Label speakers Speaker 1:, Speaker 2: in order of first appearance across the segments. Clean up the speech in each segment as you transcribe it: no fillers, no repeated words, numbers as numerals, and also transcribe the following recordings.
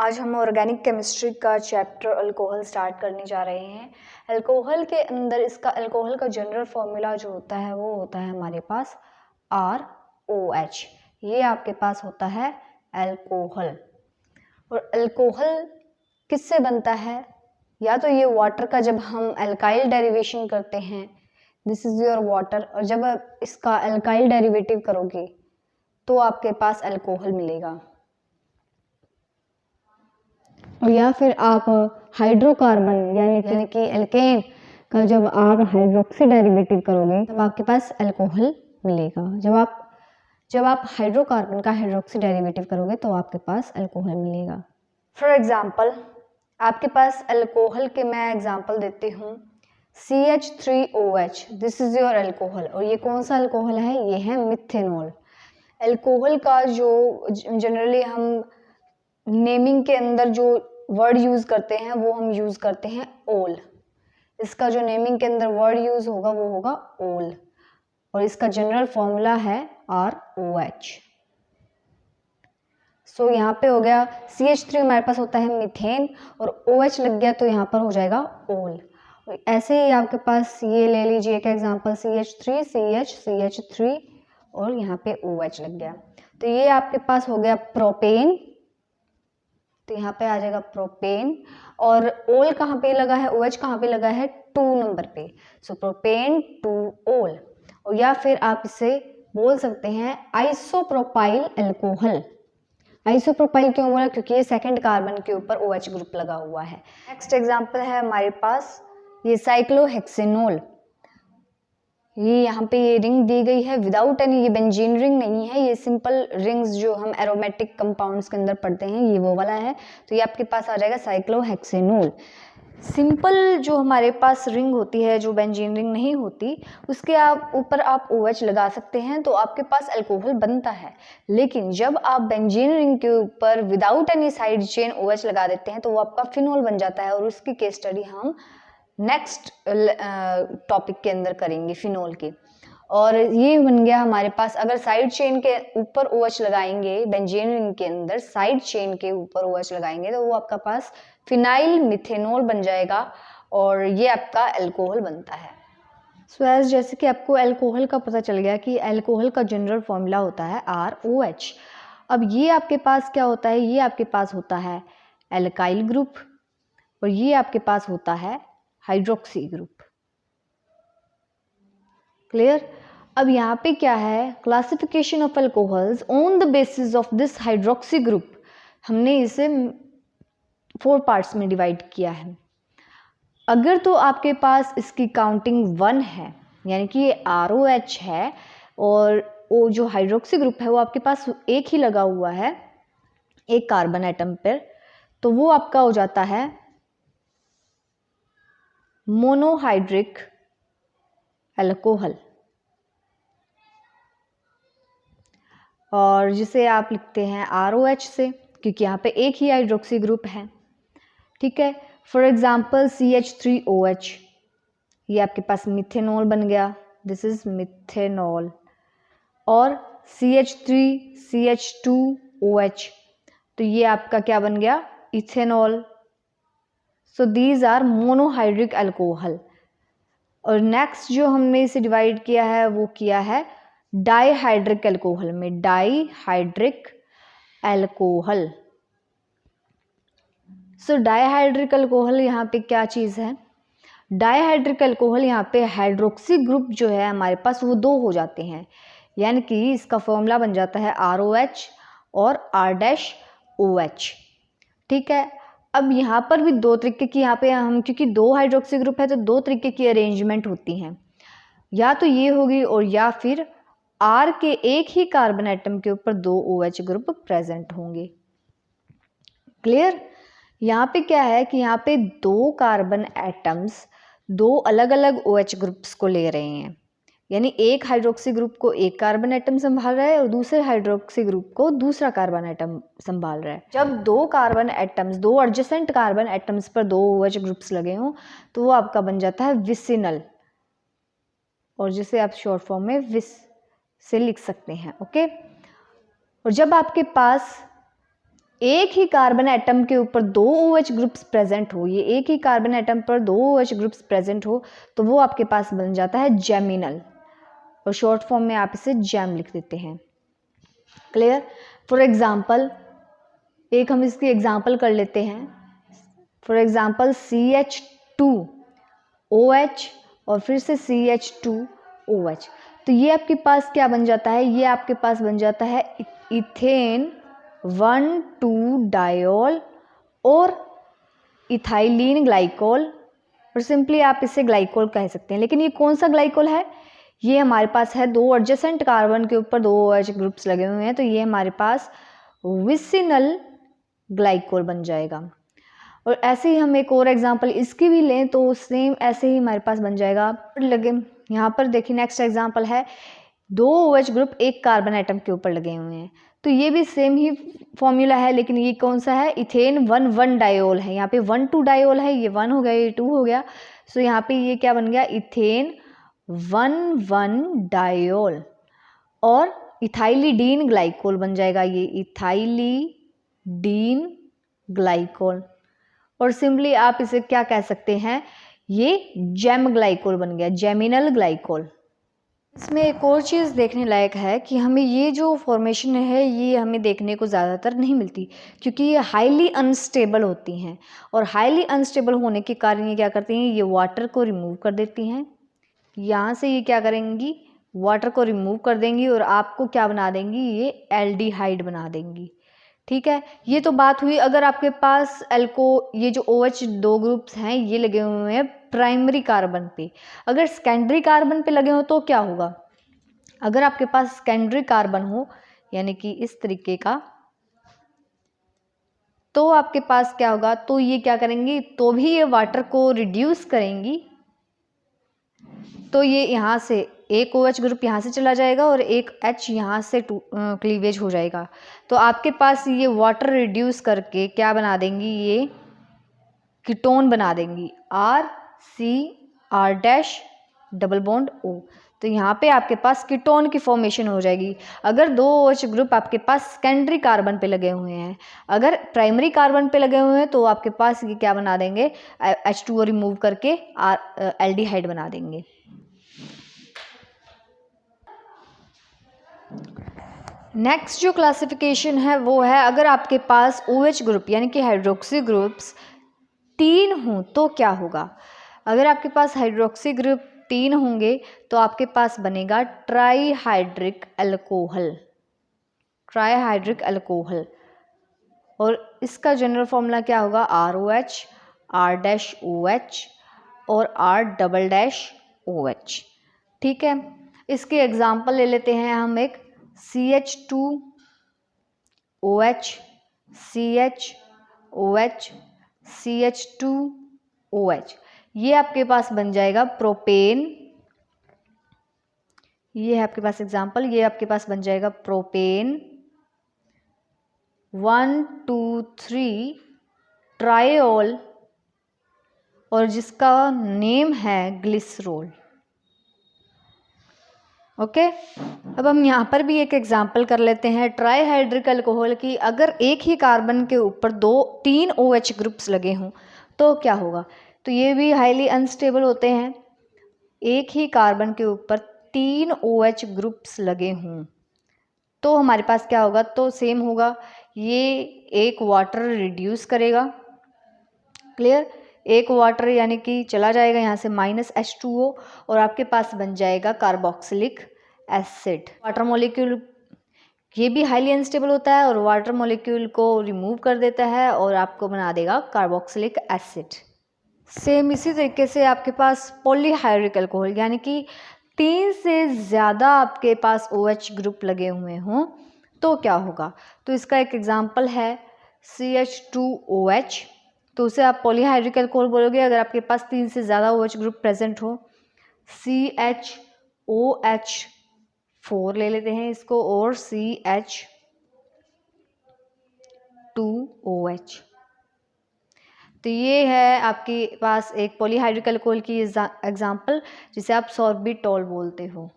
Speaker 1: आज हम organic chemistry का चैप्टर अल्कोहल स्टार्ट करने जा रहे हैं। अल्कोहल के अंदर इसका अल्कोहल का जनरल फॉर्मूला जो होता है वो होता है हमारे पास ROH। ये आपके पास होता है अल्कोहल। और अल्कोहल किससे बनता है? या तो ये वाटर का जब हम अल्काइल डेरिवेशन करते हैं, दिस इज योर वाटर, और जब आप इसका अल्काइल डेरिवेटिव करोगे तो आपके पास अल्कोहल मिलेगा। और या फिर आप हाइड्रोकार्बन यानी कि एल्केन का जब आप हाइड्रोक्सी डेरिवेटिव करोगे तब आपके पास अल्कोहल मिलेगा। जब आप हाइड्रोकार्बन का हाइड्रोक्सी डेरिवेटिव करोगे तो आपके पास अल्कोहल मिलेगा। फॉर एग्जांपल आपके पास अल्कोहल के मैं एग्जांपल देती हूँ, CH3OH, this is your alcohol. और ये कौन सा अल्कोहल है? ये है मिथेनॉल। अल्कोहल का जो जनरली हम नेमिंग के अंदर जो वर्ड यूज करते हैं वो हम यूज करते हैं ओल। इसका जो नेमिंग के अंदर वर्ड यूज होगा वो होगा ओल, और इसका जनरल फॉर्मूला है ROH। सो यहाँ पे हो गया CH3 हमारे पास होता है मीथेन, और OH लग गया तो यहाँ पर हो जाएगा ओल। ऐसे ही आपके पास ये ले लीजिए एक एग्जांपल, CH3 CH3 और यहाँ पे OH लग गया, तो ये आपके पास हो गया प्रोपेन। तो यहाँ पे आ जाएगा प्रोपेन, और ओल कहाँ पे लगा है, OH कहाँ पे लगा है? 2 नंबर पे। सो प्रोपेन 2 ओल। और या फिर आप इसे बोल सकते हैं आइसोप्रोपाइल अल्कोहल। आइसोप्रोपाइल क्यों बोला? क्योंकि ये सेकंड कार्बन के ऊपर OH ग्रुप लगा हुआ है। नेक्स्ट एग्जांपल है हमारे पास ये साइक्लोहेक्सेनोल। ये यहाँ पे ये रिंग दी गई है विदाउट एनी, ये बेंजीन रिंग नहीं है, ये सिंपल रिंग्स जो हम एरोमेटिक कंपाउंड्स के अंदर पढ़ते हैं ये वो वाला है। तो ये आपके पास आ जाएगा साइक्लोहेक्सेनोल। सिंपल जो हमारे पास रिंग होती है जो बेंजीन रिंग नहीं होती, उसके ऊपर आप OH लगा सकते हैं तो आपके पास अल्कोहल बनता है। लेकिन जब आप बेंजीन रिंग के ऊपर without any side chain OH लगा देते हैं तो वो आपका फिनोल बन जाता है, और उसकी केस स्टडी हम नेक्स्ट टॉपिक के अंदर करेंगे फिनोल की। और ये बन गया हमारे पास, अगर साइड चेन के ऊपर OH लगाएंगे, बेंजीन रिंग के अंदर साइड चेन के ऊपर OH लगाएंगे तो वो आपका पास फिनाइल मिथेनॉल बन जाएगा, और ये आपका अल्कोहल बनता है। सो एज जैसे कि आपको अल्कोहल का पता चल गया कि अल्कोहल का जनरल फॉर्मूला होता है ROH। अब ये आपके पास क्या होता है? ये आपके पास होता है एल्काइल ग्रुप, और ये आपके पास होता है हाइड्रोक्सी ग्रुप। क्लियर? अब यहाँ पे क्या है, classification of alcohols on the basis of this hydroxy group. हमने इसे 4 पार्ट्स में डिवाइड किया है। अगर तो आपके पास इसकी काउंटिंग 1 है, यानी कि ये ROH है और वो जो हाइड्रोक्सी ग्रुप है वो आपके पास एक ही लगा हुआ है एक कार्बन एटम पर, तो वो आपका हो जाता है मोनोहाइड्रिक अल्कोहल, और जिसे आप लिखते हैं ROH से, क्योंकि यहाँ पे एक ही हाइड्रोक्सी ग्रुप है। ठीक है, फॉर एग्जांपल CH3OH, ये आपके पास मिथेनॉल बन गया, दिस इज मिथेनॉल। और CH3 CH2OH, तो ये आपका क्या बन गया? Ethanol. So these are monohydric alcohol. और नेक्स्ट जो हमने इसे डिवाइड किया है वो किया है डाईहाइड्रिक अल्कोहल में, dihydric alcohol. So dihydric alcohol यहाँ पे क्या चीज़ है? डाईहाइड्रिक अल्कोहल यहाँ पे हाइड्रोक्सी ग्रुप जो है हमारे पास वो 2 हो जाते हैं, यानी कि इसका फॉर्मूला बन जाता है ROH और R-OH। ठीक है, अब यहाँ पर भी 2 तरीके की, यहाँ पे हम क्योंकि 2 हाइड्रोक्सी ग्रुप है तो 2 तरीके की अरेंजमेंट होती हैं, या तो ये होगी और या फिर R के एक ही कार्बन एटम के ऊपर 2 OH ग्रुप प्रेजेंट होंगे। क्लियर? यहाँ पे क्या है कि यहाँ पे 2 कार्बन एटम्स 2 अलग अलग OH ग्रुप्स को ले रहे हैं, यानी एक हाइड्रोक्सी ग्रुप को एक कार्बन एटम संभाल रहा है और दूसरे हाइड्रोक्सी ग्रुप को दूसरा कार्बन एटम संभाल रहा है। जब 2 carbon atoms, 2 adjacent carbon atoms पर 2 OH ग्रुप्स लगे हों तो वो आपका बन जाता है विसिनल, और जिसे आप शॉर्ट फॉर्म में विस से लिख सकते हैं। ओके, और जब आपके पास
Speaker 2: एक ही कार्बन एटम के ऊपर दो OH ग्रुप्स प्रेजेंट हो, ये एक ही कार्बन एटम पर दो OH ग्रुप्स प्रेजेंट हो तो वो आपके पास बन जाता है जेमिनल, और शॉर्ट फॉर्म में आप इसे जैम लिख देते हैं। क्लियर। फॉर एग्जाम्पल एक हम इसकी एग्जाम्पल कर लेते हैं। फॉर एग्जाम्पल CH2OH और फिर से CH2OH, तो ये आपके पास क्या बन जाता है, ये आपके पास बन जाता है इथेन 1,2 डायोल और इथाइलिन ग्लाइकोल, और सिंपली आप इसे ग्लाइकोल कह सकते हैं। लेकिन ये कौन सा ग्लाइकोल है, ये हमारे पास है दो एडजेसेंट कार्बन के ऊपर दो OH ग्रुप्स लगे हुए हैं, तो ये हमारे पास विसिनल ग्लाइकोल बन जाएगा। और ऐसे ही हम एक और एग्जांपल इसकी भी लें तो सेम ऐसे ही हमारे पास बन जाएगा। लगे यहाँ पर देखिए नेक्स्ट एग्जांपल है, दो OH ग्रुप एक कार्बन एटम के ऊपर लगे हुए हैं, तो ये भी सेम ही फॉर्मूला है, लेकिन ये कौन सा है, इथेन 1,1 डायोल है। यहाँ पे 1,2 डायोल है, ये 1 हो गया, ये 2 हो गया, सो यहाँ पे ये क्या बन गया, इथेन 1,1 डायोल और इथाइलिडीन ग्लाइकोल बन जाएगा, ये इथाइलिडीन ग्लाइकोल, और सिंपली आप इसे क्या कह सकते हैं, ये जेम ग्लाइकोल बन गया, जेमिनल ग्लाइकोल। इसमें एक और चीज़ देखने लायक है कि हमें ये जो फॉर्मेशन है ये हमें देखने को ज़्यादातर नहीं मिलती, क्योंकि ये हाईली अनस्टेबल होती हैं, और हाईली अनस्टेबल होने के कारण ये क्या करती हैं, ये वाटर को रिमूव कर देती हैं। यहाँ से ये क्या करेंगी, वाटर को रिमूव कर देंगी और आपको क्या बना देंगी, ये एल्डिहाइड बना देंगी। ठीक है, ये तो बात हुई अगर आपके पास ये जो OH दो ग्रुप्स हैं ये लगे हुए हैं प्राइमरी कार्बन पे। अगर सेकेंडरी कार्बन पे लगे हो तो क्या होगा, अगर आपके पास सेकेंडरी कार्बन हो यानी कि इस तरीके का, तो आपके पास क्या होगा, तो ये क्या करेंगी, तो भी ये वाटर को रिड्यूस करेंगी, तो ये यहाँ से एक OH ग्रुप यहाँ से चला जाएगा और एक H यहाँ से क्लीवेज हो जाएगा, तो आपके पास ये वाटर रिड्यूस करके क्या बना देंगी, ये कीटोन बना देंगी, RCR' डबल बॉन्ड O, तो यहाँ पे आपके पास कीटोन की फॉर्मेशन हो जाएगी। अगर दो OH ग्रुप आपके पास सेकेंडरी कार्बन पे लगे हुए हैं, अगर प्राइमरी कार्बन पे लगे हुए हैं तो आपके पास ये क्या बना देंगे, H2O रिमूव करके एल्डिहाइड बना देंगे। नेक्स्ट जो क्लासिफिकेशन है वो है, अगर आपके पास OH ग्रुप यानी कि हाइड्रोक्सी ग्रुप्स 3 हों तो क्या होगा। अगर आपके पास हाइड्रोक्सी ग्रुप 3 होंगे तो आपके पास बनेगा ट्राईहाइड्रिक अल्कोहल, ट्राईहाइड्रिक अल्कोहल, और इसका जनरल फॉर्मूला क्या होगा, ROH, R-OH और R-OH। ठीक है, इसके एग्जाम्पल ले लेते हैं हम, एक CH2OH, CHOH, CH2OH, ये आपके पास बन जाएगा प्रोपेन, ये है आपके पास एग्जाम्पल, ये आपके पास बन जाएगा प्रोपेन 1,2,3 ट्रायोल, और जिसका नेम है ग्लिसरोल। ओके, अब हम यहाँ पर भी एक एग्जाम्पल कर लेते हैं ट्राईहाइड्रिक अल्कोहल की। अगर एक ही कार्बन के ऊपर 3 OH ग्रुप्स लगे हों तो क्या होगा, तो ये भी हाईली अनस्टेबल होते हैं। एक ही कार्बन के ऊपर 3 OH ग्रुप्स लगे हों तो हमारे पास क्या होगा, तो सेम होगा, ये एक वाटर रिड्यूस करेगा, क्लियर, एक वाटर यानी कि चला जाएगा यहाँ से -H2O, और आपके पास बन जाएगा कार्बोक्सिलिक एसिड। वाटर मॉलिक्यूल ये भी हाईली अनस्टेबल होता है और वाटर मॉलिक्यूल को रिमूव कर देता है और आपको बना देगा कार्बोक्सिलिक एसिड। सेम इसी तरीके से आपके पास पॉलीहाइड्रिक अल्कोहल यानी कि 3 से ज़्यादा आपके पास OH ग्रुप लगे हुए हों तो क्या होगा, तो इसका एक एग्जांपल है CH2OH, तो उसे आप पॉलीहाइड्रिक अल्कोहल बोलोगे अगर आपके पास 3 से ज़्यादा OH ग्रुप प्रेजेंट हो। CHOH4 ले लेते हैं इसको, और CH2OH, तो ये है आपके पास एक पॉलीहाइड्रिक अल्कोहल की एग्जांपल जिसे आप सॉर्बिटॉल बोलते हो।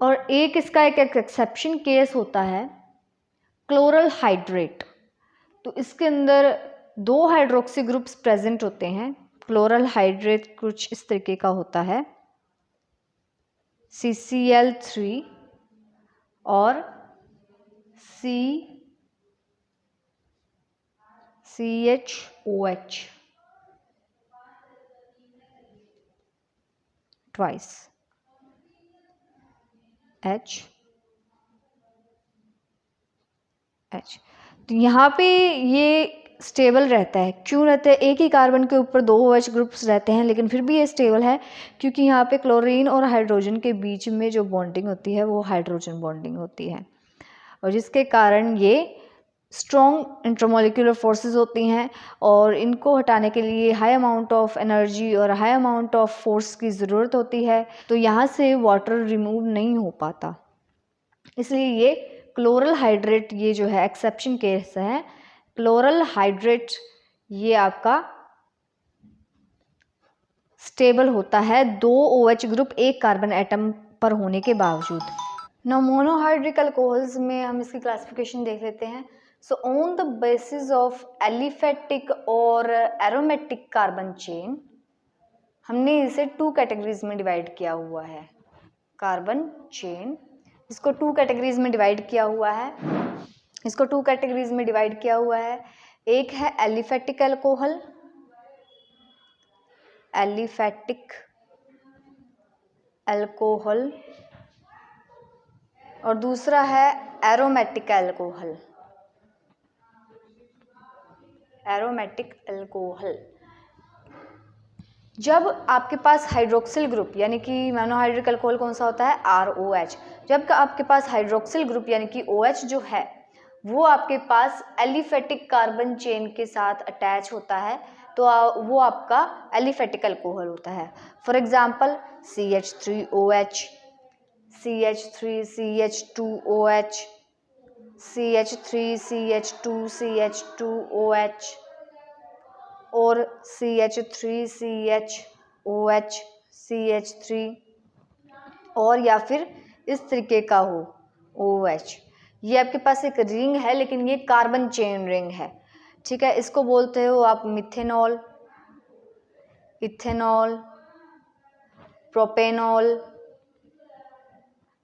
Speaker 2: और एक इसका एक एक्सेप्शन केस होता है क्लोरल हाइड्रेट, तो इसके अंदर 2 हाइड्रोक्सी ग्रुप्स प्रेजेंट होते हैं। क्लोरल हाइड्रेट कुछ इस तरीके का होता है, CCl3 और CHOH ट्वाइस H। तो यहाँ पे ये स्टेबल रहता है। क्यों रहता है? एक ही कार्बन के ऊपर 2 OH ग्रुप्स रहते हैं, लेकिन फिर भी ये स्टेबल है क्योंकि यहाँ पे क्लोरीन और हाइड्रोजन के बीच में जो बॉन्डिंग होती है वो हाइड्रोजन बॉन्डिंग होती है, और जिसके कारण ये स्ट्रॉन्ग इंटरमोलिकुलर फोर्सेस होती हैं, और इनको हटाने के लिए हाई अमाउंट ऑफ एनर्जी और हाई अमाउंट ऑफ फोर्स की ज़रूरत होती है। तो यहाँ से वाटर रिमूव नहीं हो पाता, इसलिए ये क्लोरल हाइड्रेट, ये जो है एक्सेप्शन केस है। क्लोरल हाइड्रेट ये आपका स्टेबल होता है 2 OH ग्रुप एक कार्बन एटम पर होने के बावजूद। ना मोनोहाइड्रिक अल्कोहल्स में हम इसकी क्लासिफिकेशन देख लेते हैं। So on the basis of aliphatic और एरोमेटिक कार्बन चेन, हमने इसे 2 कैटेगरीज में डिवाइड किया हुआ है। कार्बन चेन, इसको 2 कैटेगरीज में डिवाइड किया हुआ है। इसको 2 कैटेगरीज में डिवाइड किया हुआ है। एक है एलिफेटिक अल्कोहल, एलिफेटिक अल्कोहल, और दूसरा है एरोमेटिक अल्कोहल, एरोमेटिक अल्कोहल। जब आपके पास हाइड्रोक्सिल ग्रुप यानी कि मोनोहाइड्रिक अल्कोहल कौन सा होता है? ROH। जब आपके पास हाइड्रोक्सिल ग्रुप यानी कि OH जो है वो आपके पास एलिफेटिक कार्बन चेन के साथ अटैच होता है, तो वो आपका एलिफेटिक अल्कोहल होता है। For example CH3OH, CH3CH2OH, CH3CH2CH2OH और CH3CHOH, CH3, और या फिर इस तरीके का हो OH। ये आपके पास एक रिंग है, लेकिन ये कार्बन चेन रिंग है, ठीक है। इसको बोलते हो आप मिथेनॉल, इथेनॉल, प्रोपेनॉल,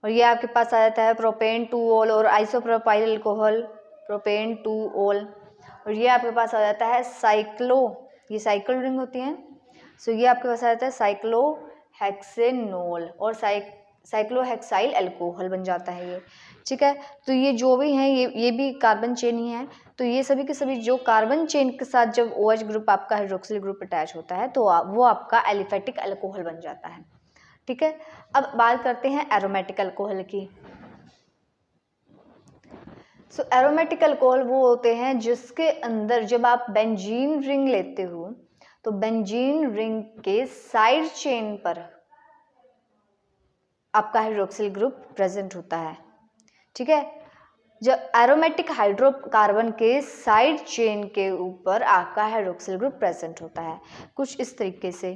Speaker 2: और ये आपके पास आ जाता है प्रोपेन 2-ओल और आइसोप्रोपाइल अल्कोहल, प्रोपेन 2-ओल, और ये आपके पास आ जाता है साइक्लो, ये साइकिल रिंग होती है। सो ये आपके पास आ जाता है साइक्लोहेक्सेनोल और साइक्लोहेक्साइल अल्कोहल बन जाता है ये, ठीक है। तो ये जो भी हैं ये भी कार्बन चेन ही है। तो ये सभी के सभी जो कार्बन चेन के साथ जब OH ग्रुप आपका हाइड्रोक्सिल ग्रुप अटैच होता है तो वो आपका एलिफेटिक अल्कोहल बन जाता है, ठीक है। अब बात करते हैं एरोमेटिक अल्कोहल की। सो एरोमेटिक अल्कोहल वो होते हैं जिसके अंदर जब आप बेंजीन रिंग लेते हो तो बेंजीन रिंग के साइड चेन पर आपका हाइड्रोक्सिल ग्रुप प्रेजेंट होता है, ठीक है। जब एरोमेटिक हाइड्रोकार्बन के साइड चेन के ऊपर आपका हाइड्रोक्सिल ग्रुप प्रेजेंट होता है कुछ इस तरीके से।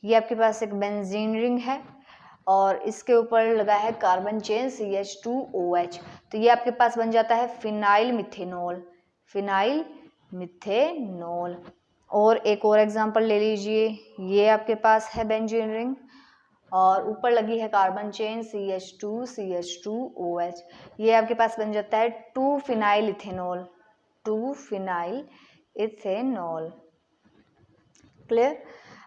Speaker 2: ये आपके पास एक बेंजीन रिंग है और इसके ऊपर लगा है कार्बन चेन CH2OH, तो ये आपके पास बन जाता है फिनाइल मिथेनॉल, फिनाइल मिथेनॉल। और एक और एग्जांपल ले लीजिए, ये आपके पास है बेंजीन रिंग और ऊपर लगी है कार्बन चेन CH2OH, ये आपके पास बन जाता है 2-फिनाइल इथेनॉल, 2-फिनाइल इथेनॉल। क्लियर?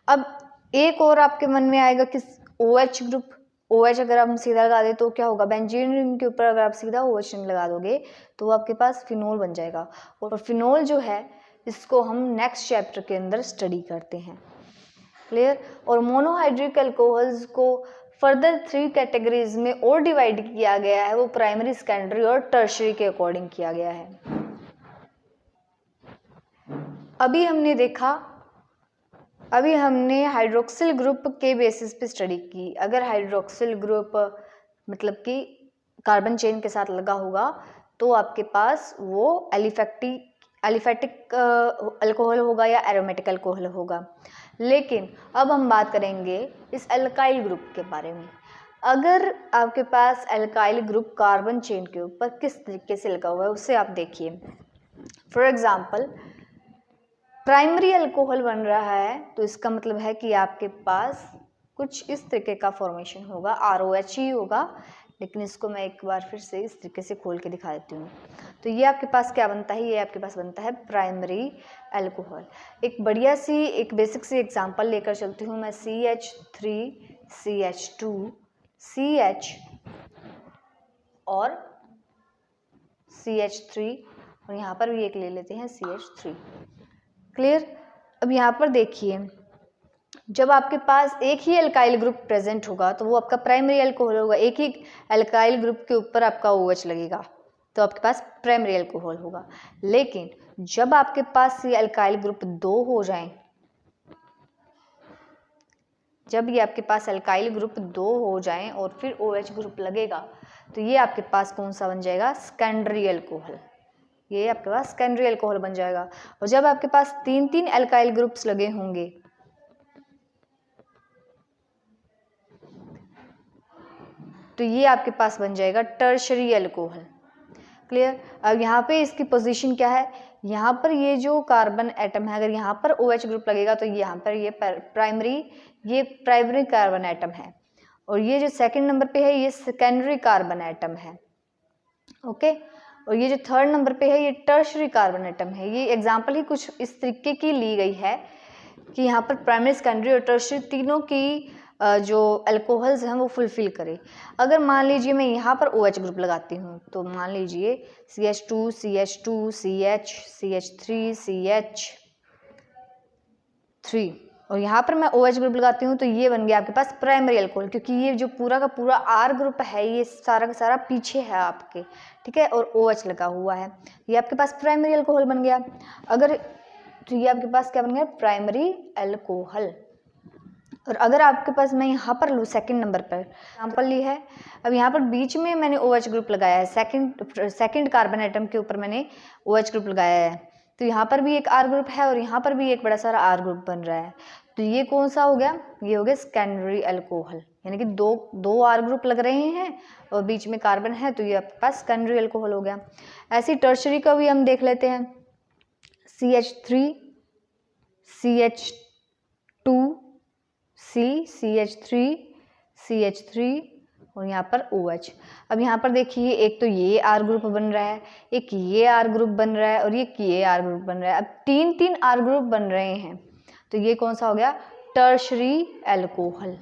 Speaker 2: अब एक और आपके मन में आएगा कि OH ग्रुप, OH अगर हम सीधा लगा दे तो क्या होगा? बेंजीन रिंग के ऊपर अगर आप सीधा OH रिंग लगा दोगे तो आपके पास फिनोल बन जाएगा, और फिनोल जो है इसको हम नेक्स्ट चैप्टर के अंदर स्टडी करते हैं। क्लियर? और मोनोहाइड्रिक अल्कोहल्स को फर्दर 3 कैटेगरीज में और डिवाइड किया गया है, वो प्राइमरी, सेकेंडरी और टर्शियरी के अकॉर्डिंग किया गया है। अभी हमने हाइड्रोक्सिल ग्रुप के बेसिस पे स्टडी की। अगर हाइड्रोक्सिल ग्रुप मतलब कि कार्बन चेन के साथ लगा होगा तो आपके पास वो एलिफेटिक अल्कोहल होगा या एरोमेटिक अल्कोहल होगा। लेकिन अब हम बात करेंगे इस अल्काइल ग्रुप के बारे में। अगर आपके पास एल्काइल ग्रुप कार्बन चेन के ऊपर किस तरीके से लगा हुआ है उससे आप देखिए। फॉर एग्जाम्पल प्राइमरी अल्कोहल बन रहा है तो इसका मतलब है कि आपके पास कुछ इस तरीके का फॉर्मेशन होगा, ROH ही होगा, लेकिन इसको मैं एक बार फिर से इस तरीके से खोल के दिखा देती हूँ। तो ये आपके पास क्या बनता है, ये आपके पास बनता है प्राइमरी अल्कोहल। एक बढ़िया सी एक बेसिक सी एग्जांपल लेकर चलती हूँ मैं, CH3 CH2 CH और CH3 और यहाँ पर भी एक ले लेते हैं CH3। क्लियर। अब यहाँ पर देखिए, जब आपके पास एक ही अल्काइल ग्रुप प्रेजेंट होगा तो वो आपका प्राइमरी अल्कोहल होगा। एक ही अल्काइल ग्रुप के ऊपर आपका OH लगेगा तो आपके पास प्राइमरी अल्कोहल होगा। लेकिन जब आपके पास ये अल्काइल ग्रुप 2 हो जाएं, जब ये आपके पास अल्काइल ग्रुप 2 हो जाएं और फिर OH ग्रुप लगेगा तो ये आपके पास कौन सा बन जाएगा, सेकेंडरी अल्कोहल। ये आपके पास सेकेंडरी अल्कोहल बन जाएगा। और जब आपके पास 3 अल्काइल ग्रुप्स लगे होंगे तो ये आपके पास बन जाएगा टर्शरी अल्कोहल। क्लियर। अब यहाँ पे इसकी पोजीशन क्या है, यहाँ पर ये जो कार्बन एटम है अगर यहाँ पर OH ग्रुप लगेगा तो यहाँ पर ये प्राइमरी कार्बन एटम है और ये जो सेकंड नंबर पे है ये सेकेंडरी कार्बन एटम है। ओके। और ये जो थर्ड नंबर पे है ये टर्शरी कार्बन एटम है। ये एग्जाम्पल ही कुछ इस तरीके की ली गई है कि यहाँ पर प्राइमरी, सेकेंडरी और टर्शरी तीनों की जो अल्कोहल्स हैं वो फुलफिल करे। अगर मान लीजिए मैं यहाँ पर OH ग्रुप लगाती हूँ तो मान लीजिए CH2 CH2 CH CH3 CH3 और यहाँ पर मैं OH ग्रुप लगाती हूँ तो ये बन गया आपके पास प्राइमरी अल्कोहल, क्योंकि ये जो पूरा का पूरा R ग्रुप है ये सारा का सारा पीछे है आपके, ठीक है, और OH लगा हुआ है, ये आपके पास प्राइमरी अल्कोहल बन गया। अगर तो ये आपके पास क्या बन गया, प्राइमरी अल्कोहल। और अगर आपके पास मैं यहाँ पर लूँ सेकंड नंबर पर एग्जाम्पल ली है, अब यहाँ पर बीच में मैंने OH ग्रुप लगाया है, सेकंड कार्बन एटम के ऊपर मैंने OH ग्रुप लगाया है, तो यहाँ पर भी एक R ग्रुप है और यहाँ पर भी एक बड़ा सारा R ग्रुप बन रहा है। तो ये कौन सा हो गया, ये हो गया सेकेंडरी अल्कोहल, यानी कि दो R ग्रुप लग रहे हैं और बीच में कार्बन है तो ये आपके पास सेकेंडरी अल्कोहल हो गया। ऐसी टर्शरी का भी हम देख लेते हैं, CH3 CH2 CH3 CH3 और यहाँ पर OH। अब यहाँ पर देखिए एक तो ये R ग्रुप बन रहा है, एक ये R ग्रुप बन रहा है और ये R ग्रुप बन रहा है। अब 3 R ग्रुप बन रहे हैं तो ये कौन सा हो गया, टर्शरी अल्कोहल।